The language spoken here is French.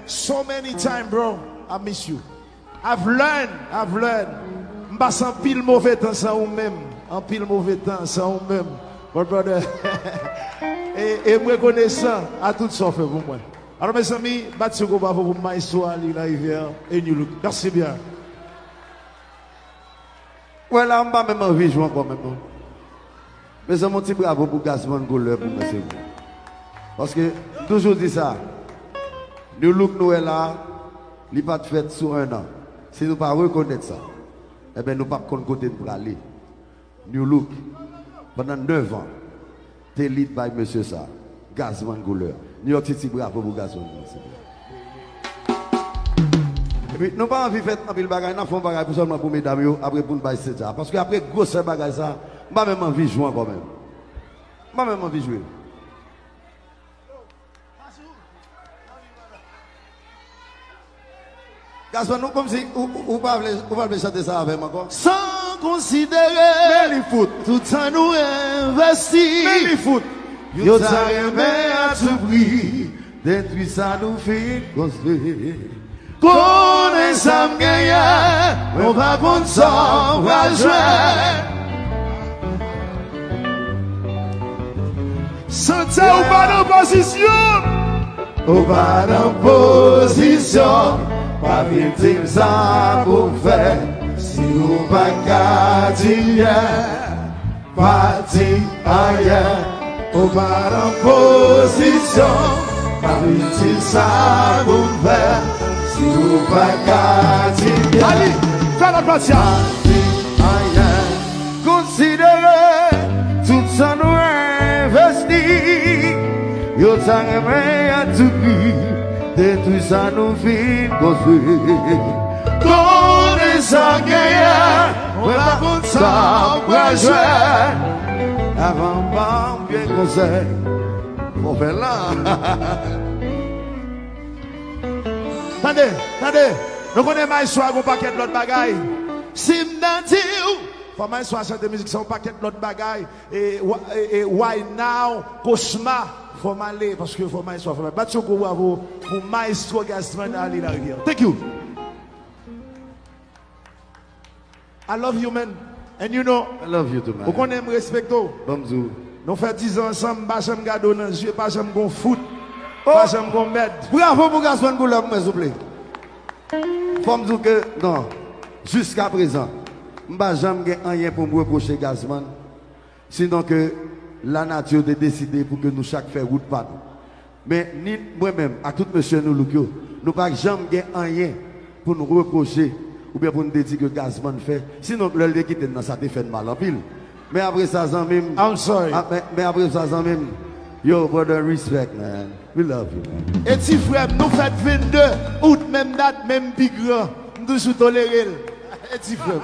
so many times, bro. I miss you. I've learned. M'pas sans pile mauvais temps sans ou même. En pile mauvais temps sans ou même. But brother. et moi connaissant à tout ça fait pour moi. Alors mes amis, battez go pour maestro Ali la rivière et New Look. Merci bien. Ouais là, on va même envie de jouer encore même. Mais c'est mon petit bravo pour Gasman Gouleur pour monsieur. Parce que toujours dit ça. New Look nous est là, il pas de fête sur un an. Si nous ne pas reconnaître ça, eh bien nous ne pas côté pour aller. New Look, pendant 9 ans, t'es lead by monsieur ça, Gasman Gouleur. New York City, bravo pour Gasman Gouleur. Et puis nous pas envie de faire un peu de bagaille, nous faisons bagaille pour seulement pour mesdames, après pour nous baisser ça. Parce que après grosse bagaille ça, je n'ai même envie de jouer quand même. Je n'ai même envie de jouer. Gaston, nous comme si vous pouvez chanter ça avec moi encore. Sans considérer les foot, tout ça nous investit. les foot. Yo t'as aimé à tout prix. Détruit ça nous fait construire. Connais ça m'gagne, on va contre ça, on va jouer. Santé ou pas en position. Ou pas en position. Pas victime ça pour faire. Si ou pas qu'à dire, pas dire ailleurs. Ou pas en position. Pas victime ça pour faire. Si ou pas qu'à dire. Allez, fais la place. Considérez tout ça nous investit. Yo t'as aimé à tout prix. Détruit ça nous fait construire. Connais ça gagne, on va contre ça, on va jouer. Avant pas bien conseil. On fait là. Attendez, nous connaissons maestro avec un paquet de l'autre bagaille. Si m'dante ou, faut maestro chanter musique, c'est un paquet de l'autre bagaille. Et why now, cauchemar. Faut m'aller parce que faut maestro. Faut battre pour maestro Gaston Ali la rivière. Thank you. I love you, man. And you know, I love you too, man. Vous connaissez, me respecte. Bonjour. Nous faisons 10 ans ensemble, pas jamais gardé dans les yeux, pas jamais gon foot, pas jamais gon med. Bravo pour Gaston Gouleur, s'il vous plaît. Faut me dire que, non, jusqu'à présent, je n'ai jamais rien pour me reprocher Gaston. Sinon que la nature a décidé pour que nous chaque faire route par nous. Mais ni moi-même, à tout monsieur nous, nous n'avons jamais rien pour nous reprocher ou bien pour nous dire que Gaston fait. Sinon, le quitter dans ça, fait mal en pile. Mais après ça, même. I'm sorry. Mais après ça, même. Yo, brother, respect, man. We love you, man. Et si frère, nous faisons 22 août, même date, même big grand. Nous sommes tolérés. Et si frère.